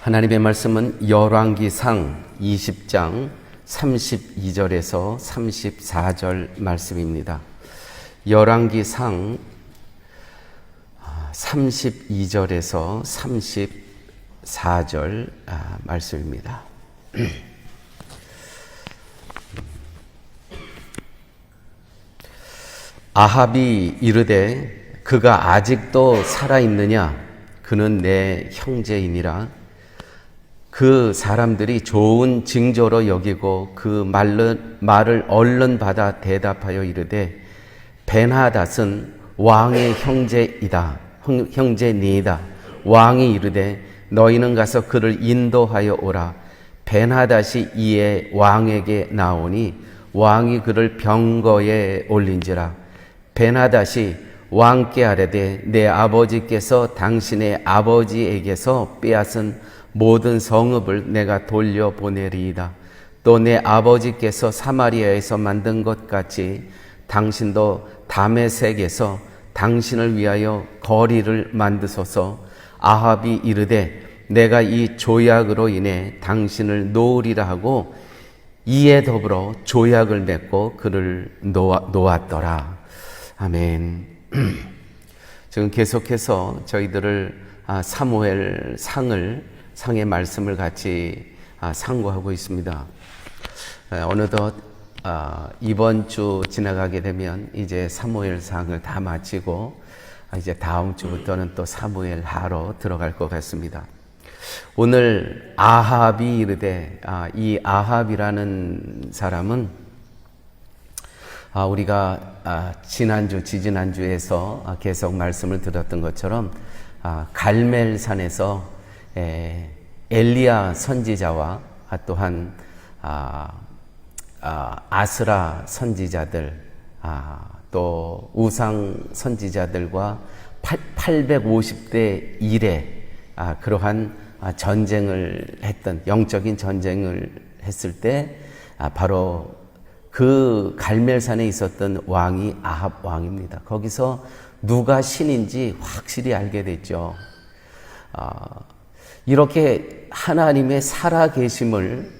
하나님의 말씀은 열왕기상 20장 32절에서 34절 말씀입니다. 열왕기상 32절에서 34절 말씀입니다. 아합이 이르되 그가 아직도 살아있느냐? 그는 내 형제이니라. 그 사람들이 좋은 징조로 여기고 그 말을 얼른 받아 대답하여 이르되 벤하닷은 왕의 형제니이다. 왕이 이르되 너희는 가서 그를 인도하여 오라. 벤하닷이 이에 왕에게 나오니 왕이 그를 병거에 올린지라. 벤하닷이 왕께 아뢰되 내 아버지께서 당신의 아버지에게서 빼앗은 모든 성읍을 내가 돌려보내리이다. 또 내 아버지께서 사마리아에서 만든 것 같이 당신도 다메섹에서 당신을 위하여 거리를 만드소서. 아합이 이르되 내가 이 조약으로 인해 당신을 놓으리라 하고 이에 더불어 조약을 맺고 그를 놓았더라. 아멘. 지금 계속해서 저희들을 사무엘 상의 말씀을 같이 상고하고 있습니다. 어느덧 이번 주 지나가게 되면 이제 사무엘 상을 다 마치고 이제 다음 주부터는 또 사무엘 하로 들어갈 것 같습니다. 오늘 아합이 이르되 이 아합이라는 사람은 우리가 지지난주에서 계속 말씀을 들었던 것처럼 갈멜산에서 엘리야 선지자와 또한 아스라 선지자들 또 우상 선지자들과 850대 1의 그러한 전쟁을 했던 영적인 전쟁을 했을 때 바로 그 갈멜산에 있었던 왕이 아합 왕입니다. 거기서 누가 신인지 확실히 알게 됐죠. 이렇게 하나님의 살아계심을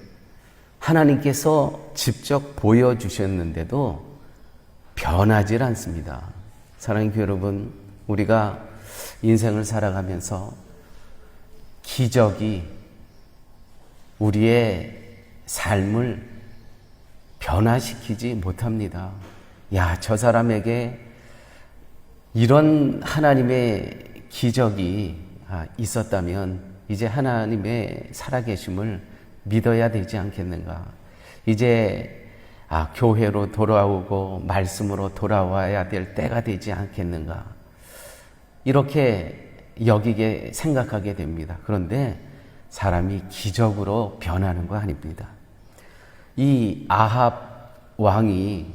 하나님께서 직접 보여주셨는데도 변하질 않습니다. 사랑하는 교회 여러분, 우리가 인생을 살아가면서 기적이 우리의 삶을 변화시키지 못합니다. 저 사람에게 이런 하나님의 기적이 있었다면 이제 하나님의 살아계심을 믿어야 되지 않겠는가? 이제 교회로 돌아오고 말씀으로 돌아와야 될 때가 되지 않겠는가? 이렇게 생각하게 됩니다. 그런데 사람이 기적으로 변하는 거 아닙니다. 이 아합 왕이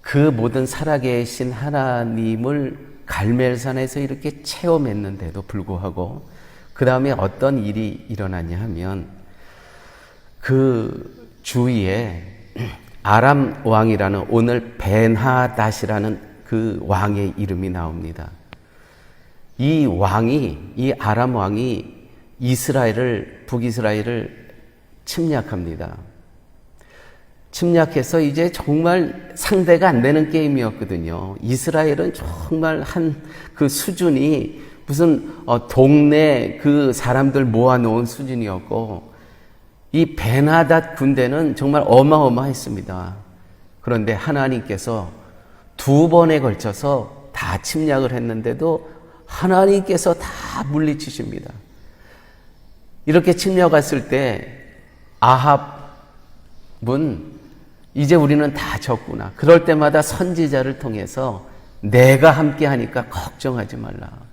그 모든 살아계신 하나님을 갈멜산에서 이렇게 체험했는데도 불구하고 그 다음에 어떤 일이 일어났냐 하면 그 주위에 아람 왕이라는 오늘 벤하닷이라는 그 왕의 이름이 나옵니다. 이 아람 왕이 북이스라엘을 침략합니다. 침략해서 이제 정말 상대가 안 되는 게임이었거든요. 이스라엘은 정말 그 수준이 무슨 동네 그 사람들 모아놓은 수준이었고 이 벤하닷 군대는 정말 어마어마했습니다. 그런데 하나님께서 2번에 걸쳐서 다 침략을 했는데도 하나님께서 다 물리치십니다. 이렇게 침략했을 때 아합은 이제 우리는 다 졌구나. 그럴 때마다 선지자를 통해서 내가 함께 하니까 걱정하지 말라.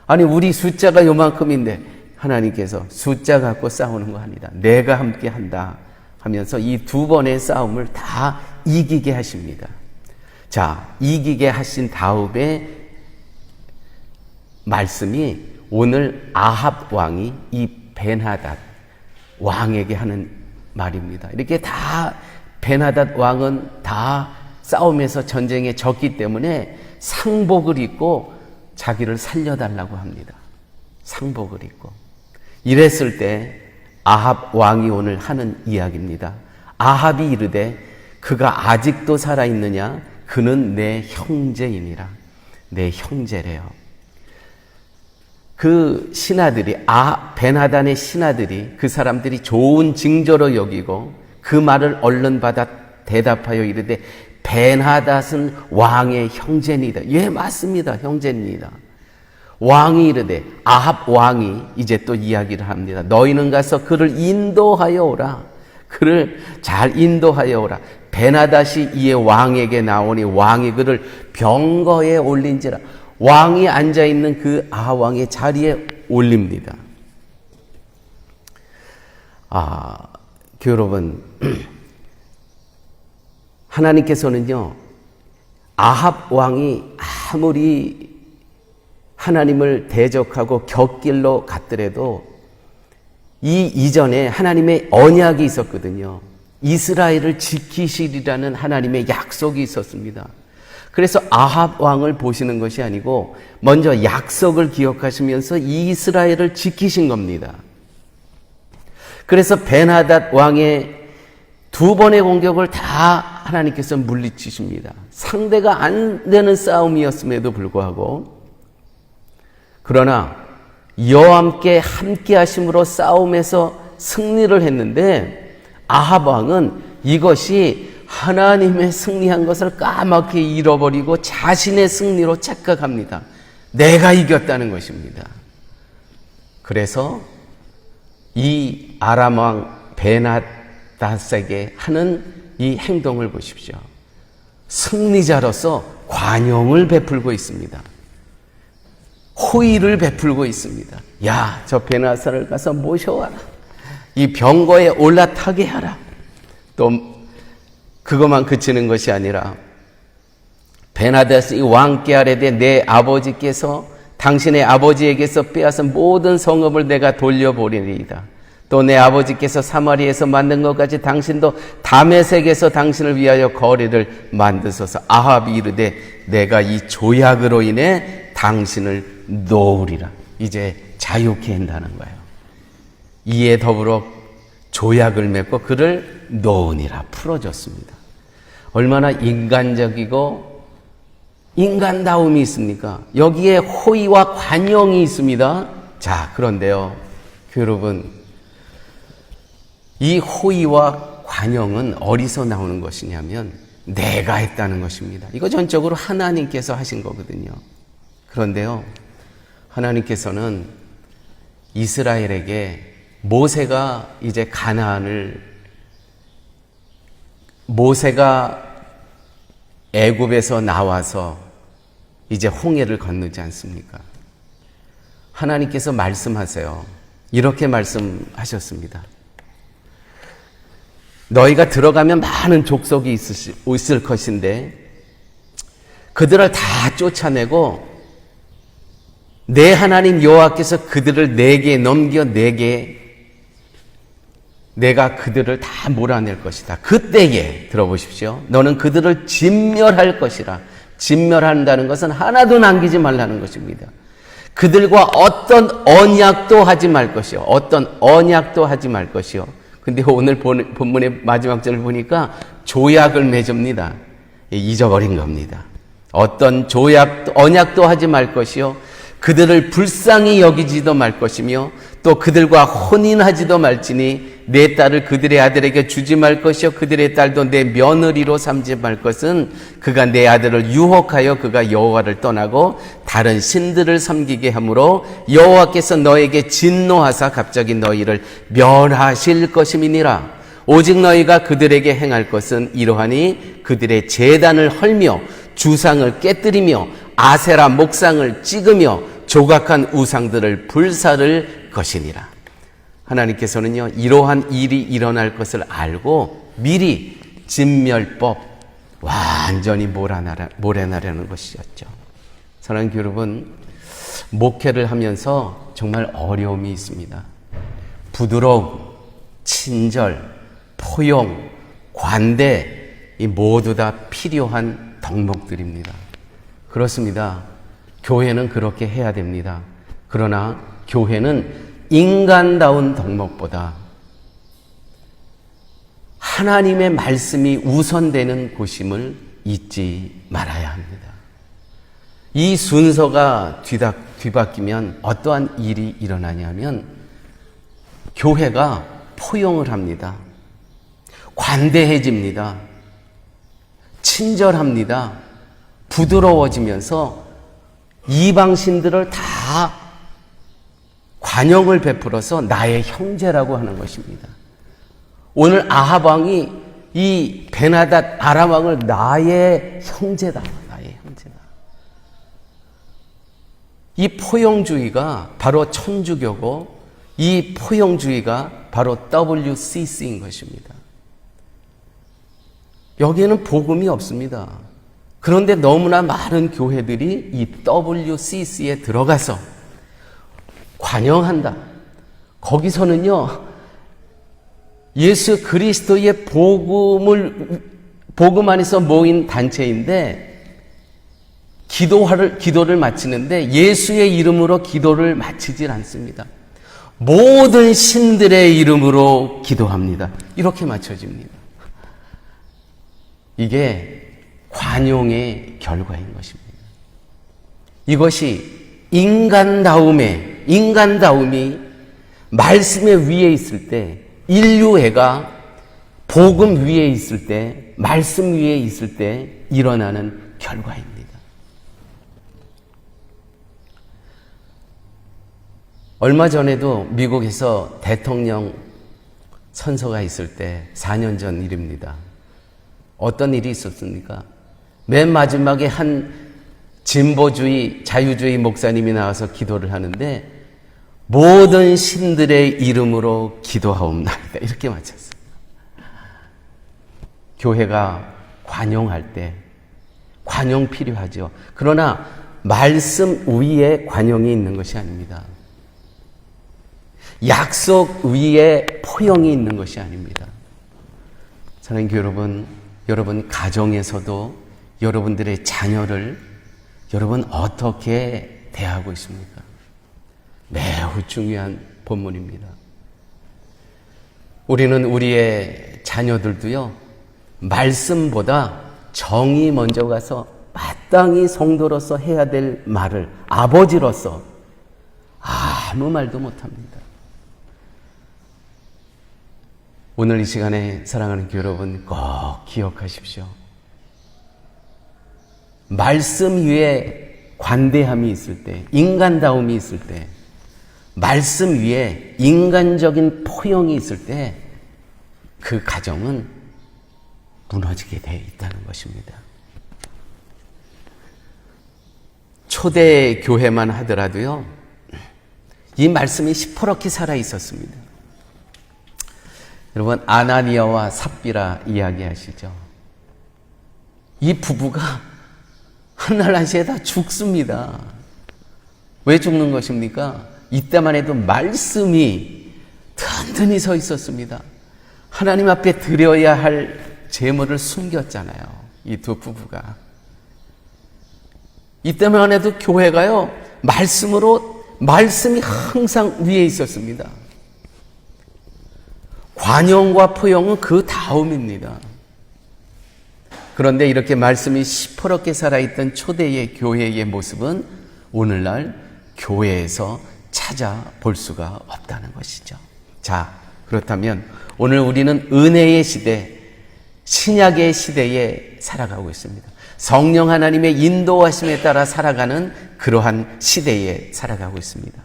아니 우리 숫자가 요만큼인데 하나님께서 숫자 갖고 싸우는 거 아니다. 내가 함께 한다 하면서 이 2번의 싸움을 다 이기게 하십니다. 이기게 하신 다음에 말씀이 오늘 아합 왕이 이 벤하닷 왕에게 하는 말입니다. 이렇게 벤하닷 왕은 다 싸움에서 전쟁에 졌기 때문에 상복을 입고 자기를 살려달라고 합니다. 상복을 입고. 이랬을 때 아합 왕이 오늘 하는 이야기입니다. 아합이 이르되 그가 아직도 살아있느냐? 그는 내 형제이니라. 내 형제래요. 그 신하들이, 벤하단의 신하들이 그 사람들이 좋은 징조로 여기고 그 말을 얼른 받아 대답하여 이르되 벤하닷은 왕의 형제니이다. 예, 맞습니다. 형제입니다. 왕이 이르되, 아합 왕이 이제 또 이야기를 합니다. 너희는 가서 그를 인도하여 오라. 그를 잘 인도하여 오라. 벤하닷이 이에 왕에게 나오니 왕이 그를 병거에 올린지라. 왕이 앉아있는 그 아합 왕의 자리에 올립니다. 여러분, 하나님께서는요, 아합 왕이 아무리 하나님을 대적하고 곁길로 갔더라도 이 이전에 하나님의 언약이 있었거든요. 이스라엘을 지키시리라는 하나님의 약속이 있었습니다. 그래서 아합 왕을 보시는 것이 아니고 먼저 약속을 기억하시면서 이스라엘을 지키신 겁니다. 그래서 벤하닷 왕의 두 번의 공격을 다 하나님께서 물리치십니다. 상대가 안 되는 싸움이었음에도 불구하고, 그러나 여호와께 함께 하심으로 싸움에서 승리를 했는데 아합 왕은 이것이 하나님의 승리한 것을 까맣게 잃어버리고 자신의 승리로 착각합니다. 내가 이겼다는 것입니다. 그래서 이 아람 왕 벤하닷에게 하는 이 행동을 보십시오. 승리자로서 관용을 베풀고 있습니다. 호의를 베풀고 있습니다. 야, 저 벤하닷을 가서 모셔와라. 이 병거에 올라타게 하라. 또 그것만 그치는 것이 아니라 벤하닷이 왕께 아뢰되 내 아버지께서 당신의 아버지에게서 빼앗은 모든 성읍을 내가 돌려보리이다. 또 내 아버지께서 사마리에서 만든 것까지 당신도 다메섹에서 당신을 위하여 거리를 만드소서. 아합이 이르되 내가 이 조약으로 인해 당신을 놓으리라. 이제 자유케 한다는 거예요. 이에 더불어 조약을 맺고 그를 놓으니라. 풀어줬습니다. 얼마나 인간적이고 인간다움이 있습니까? 여기에 호의와 관용이 있습니다. 자, 그런데요, 여러분, 이 호의와 관용은 어디서 나오는 것이냐면 내가 했다는 것입니다. 이거 전적으로 하나님께서 하신 거거든요. 그런데요, 하나님께서는 이스라엘에게 모세가 애굽에서 나와서 이제 홍해를 건너지 않습니까? 하나님께서 말씀하세요. 이렇게 말씀하셨습니다. 너희가 들어가면 많은 족속이 있을 것인데 그들을 다 쫓아내고 내 하나님 여호와께서 그들을 내게 넘겨 내가 그들을 다 몰아낼 것이다. 그때에 들어보십시오. 너는 그들을 진멸할 것이라. 진멸한다는 것은 하나도 남기지 말라는 것입니다. 그들과 어떤 언약도 하지 말 것이요. 어떤 언약도 하지 말 것이요. 근데 오늘 본문의 마지막 절을 보니까 조약을 맺습니다. 잊어버린 겁니다. 어떤 언약도 하지 말 것이요. 그들을 불쌍히 여기지도 말 것이며 또 그들과 혼인하지도 말지니 내 딸을 그들의 아들에게 주지 말 것이요 그들의 딸도 내 며느리로 삼지 말 것은 그가 내 아들을 유혹하여 그가 여호와를 떠나고 다른 신들을 섬기게 하므로 여호와께서 너에게 진노하사 갑자기 너희를 멸하실 것임이니라. 오직 너희가 그들에게 행할 것은 이러하니 그들의 제단을 헐며 주상을 깨뜨리며 아세라 목상을 찍으며 조각한 우상들을 불사를 것이니라. 하나님께서는요, 이러한 일이 일어날 것을 알고 미리 진멸법 완전히 몰아내라는 것이었죠. 사랑하는 여러분, 목회를 하면서 정말 어려움이 있습니다. 부드러움, 친절, 포용, 관대, 이 모두 다 필요한 덕목들입니다. 그렇습니다. 교회는 그렇게 해야 됩니다. 그러나 교회는 인간다운 덕목보다 하나님의 말씀이 우선되는 곳임을 잊지 말아야 합니다. 이 순서가 뒤바뀌면 어떠한 일이 일어나냐면 교회가 포용을 합니다. 관대해집니다. 친절합니다. 부드러워지면서 이방신들을 다 관용을 베풀어서 나의 형제라고 하는 것입니다. 오늘 아합 왕이 이 베나닷 아람 왕을 나의 형제다. 나의 형제다. 이 포용주의가 바로 천주교고 이 포용주의가 바로 WCC인 것입니다. 여기에는 복음이 없습니다. 그런데 너무나 많은 교회들이 이 WCC에 들어가서 관영한다. 거기서는요, 예수 그리스도의 복음 안에서 모인 단체인데, 기도를 마치는데 예수의 이름으로 기도를 마치질 않습니다. 모든 신들의 이름으로 기도합니다. 이렇게 마쳐집니다. 이게 관용의 결과인 것입니다. 이것이 인간다움이 말씀의 위에 있을 때, 인류애가 복음 위에 있을 때, 말씀 위에 있을 때 일어나는 결과입니다. 얼마 전에도 미국에서 대통령 선거가 있을 때 4년 전 일입니다. 어떤 일이 있었습니까? 맨 마지막에 한 진보주의, 자유주의 목사님이 나와서 기도를 하는데 모든 신들의 이름으로 기도하옵나이다. 이렇게 마쳤어요. 교회가 관용할 때 관용 필요하죠. 그러나 말씀 위에 관용이 있는 것이 아닙니다. 약속 위에 포용이 있는 것이 아닙니다. 사랑하는 여러분, 여러분 가정에서도 여러분들의 자녀를 여러분 어떻게 대하고 있습니까? 매우 중요한 본문입니다. 우리는 우리의 자녀들도요, 말씀보다 정이 먼저 가서 마땅히 성도로서 해야 될 말을 아버지로서 아무 말도 못합니다. 오늘 이 시간에 사랑하는 여러분 꼭 기억하십시오. 말씀 위에 관대함이 있을 때, 인간다움이 있을 때, 말씀 위에 인간적인 포용이 있을 때 그 가정은 무너지게 되어 있다는 것입니다. 초대 교회만 하더라도요, 이 말씀이 시퍼렇게 살아 있었습니다. 여러분, 아나니아와 삽비라 이야기하시죠? 이 부부가 한날 한시에 다 죽습니다. 왜 죽는 것입니까? 이때만 해도 말씀이 든든히 서 있었습니다. 하나님 앞에 드려야 할 제물을 숨겼잖아요. 이 두 부부가. 이때만 해도 교회가요, 말씀이 항상 위에 있었습니다. 관용과 포용은 그 다음입니다. 그런데 이렇게 말씀이 시퍼렇게 살아있던 초대의 교회의 모습은 오늘날 교회에서 찾아볼 수가 없다는 것이죠. 자, 그렇다면 오늘 우리는 은혜의 시대, 신약의 시대에 살아가고 있습니다. 성령 하나님의 인도하심에 따라 살아가는 그러한 시대에 살아가고 있습니다.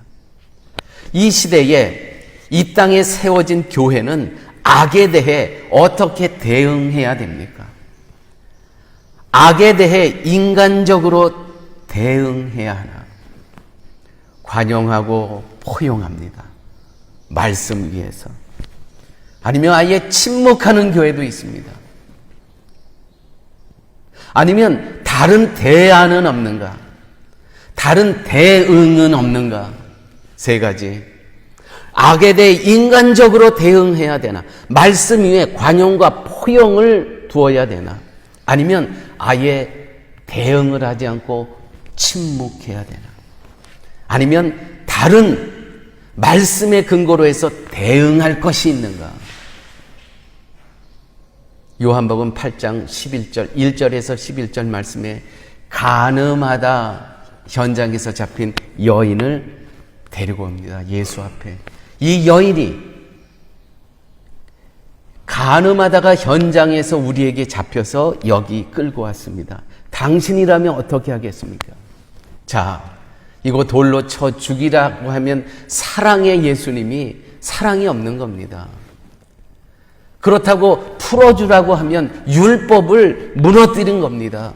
이 시대에 이 땅에 세워진 교회는 악에 대해 어떻게 대응해야 됩니까? 악에 대해 인간적으로 대응해야 하나? 관용하고 포용합니다. 말씀 위에서. 아니면 아예 침묵하는 교회도 있습니다. 아니면 다른 대안은 없는가? 다른 대응은 없는가? 세 가지. 악에 대해 인간적으로 대응해야 되나? 말씀 위에 관용과 포용을 두어야 되나? 아니면 아예 대응을 하지 않고 침묵해야 되나? 아니면 다른 말씀의 근거로 해서 대응할 것이 있는가? 요한복음 8장 11절, 1절에서 11절 말씀에 간음하다 현장에서 잡힌 여인을 데리고 옵니다. 예수 앞에. 이 여인이 간음하다가 현장에서 우리에게 잡혀서 여기 끌고 왔습니다. 당신이라면 어떻게 하겠습니까? 자, 이거 돌로 쳐 죽이라고 하면 사랑의 예수님이 사랑이 없는 겁니다. 그렇다고 풀어주라고 하면 율법을 무너뜨린 겁니다.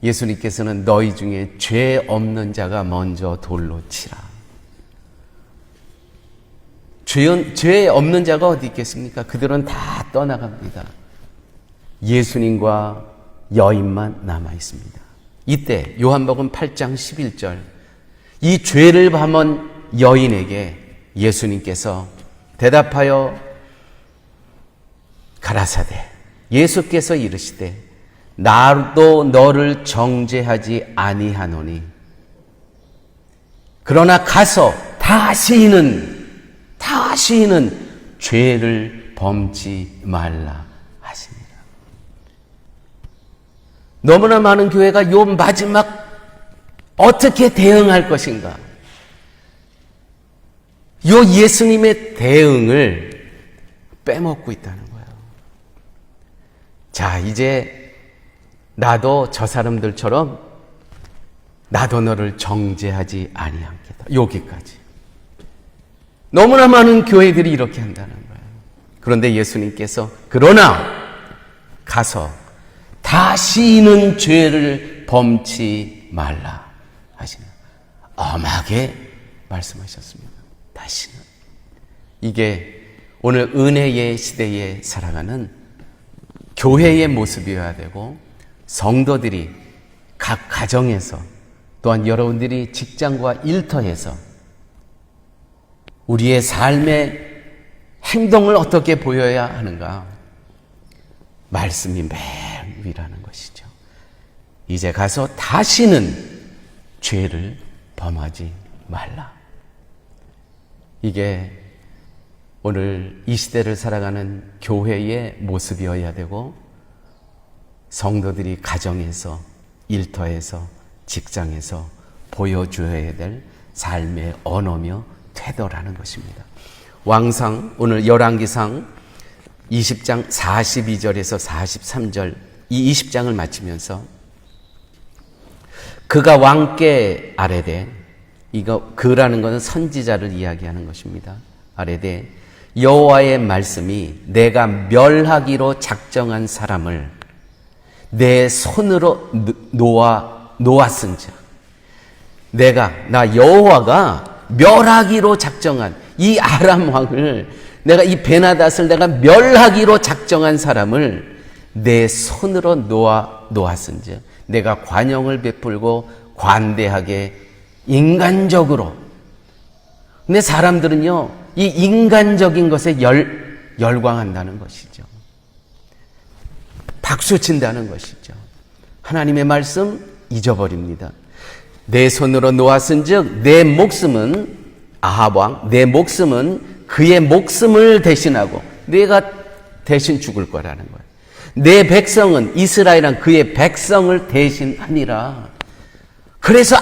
예수님께서는 너희 중에 죄 없는 자가 먼저 돌로 치라. 죄 없는 자가 어디 있겠습니까? 그들은 다 떠나갑니다. 예수님과 여인만 남아 있습니다. 이때 요한복음 8장 11절, 이 죄를 범한 여인에게 예수님께서 대답하여 가라사대, 예수께서 이르시되 나도 너를 정죄하지 아니하노니 그러나 가서 다시는 죄를 범지 말라 하시니라. 너무나 많은 교회가 요 마지막 어떻게 대응할 것인가, 요 예수님의 대응을 빼먹고 있다는 거예요. 자, 이제 나도 저 사람들처럼 나도 너를 정죄하지 아니하겠다. 여기까지. 너무나 많은 교회들이 이렇게 한다는 거예요. 그런데 예수님께서 그러나 가서 다시는 죄를 범치 말라 하시는 엄하게 말씀하셨습니다. 다시는. 이게 오늘 은혜의 시대에 살아가는 교회의 모습이어야 되고, 성도들이 각 가정에서, 또한 여러분들이 직장과 일터에서 우리의 삶의 행동을 어떻게 보여야 하는가? 말씀이 맨 위라는 것이죠. 이제 가서 다시는 죄를 범하지 말라. 이게 오늘 이 시대를 살아가는 교회의 모습이어야 되고, 성도들이 가정에서, 일터에서, 직장에서 보여줘야 될 삶의 언어며 태도라는 것입니다. 왕상, 오늘 열왕기상 20장 42절에서 43절, 이 20장을 마치면서 그가 왕께 아뢰되, 이거 그라는 것은 선지자를 이야기하는 것입니다. 아뢰되 여호와의 말씀이 내가 멸하기로 작정한 사람을 내 손으로 놓았은즉, 나 여호와가 멸하기로 작정한 이 아람 왕을, 내가 이 베나닷을 내가 멸하기로 작정한 사람을 내 손으로 놓았은즉 내가 관용을 베풀고 관대하게 인간적으로. 근데 사람들은요, 이 인간적인 것에 열광한다는 것이죠. 박수친다는 것이죠. 하나님의 말씀 잊어버립니다. 내 손으로 놓았은즉 내 목숨은, 아합 왕, 내 목숨은 그의 목숨을 대신하고 내가 대신 죽을 거라는 거예요. 내 백성은, 이스라엘은 그의 백성을 대신하니라. 그래서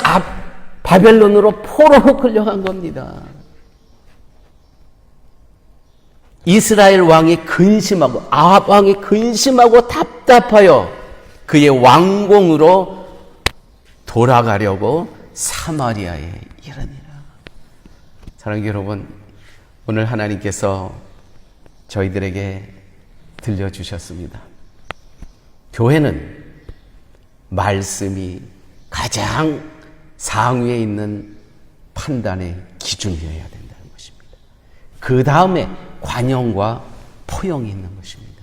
바벨론으로 포로로 끌려간 겁니다. 이스라엘 왕이 근심하고, 아합 왕이 근심하고 답답하여 그의 왕궁으로 돌아가려고 사마리아에 이르니라. 사랑하는 여러분, 오늘 하나님께서 저희들에게 들려주셨습니다. 교회는 말씀이 가장 상위에 있는 판단의 기준이어야 된다는 것입니다. 그 다음에 관용과 포용이 있는 것입니다.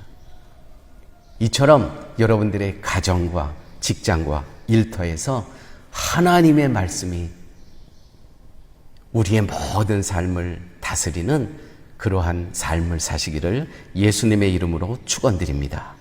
이처럼 여러분들의 가정과 직장과 일터에서 하나님의 말씀이 우리의 모든 삶을 다스리는 그러한 삶을 사시기를 예수님의 이름으로 축원드립니다.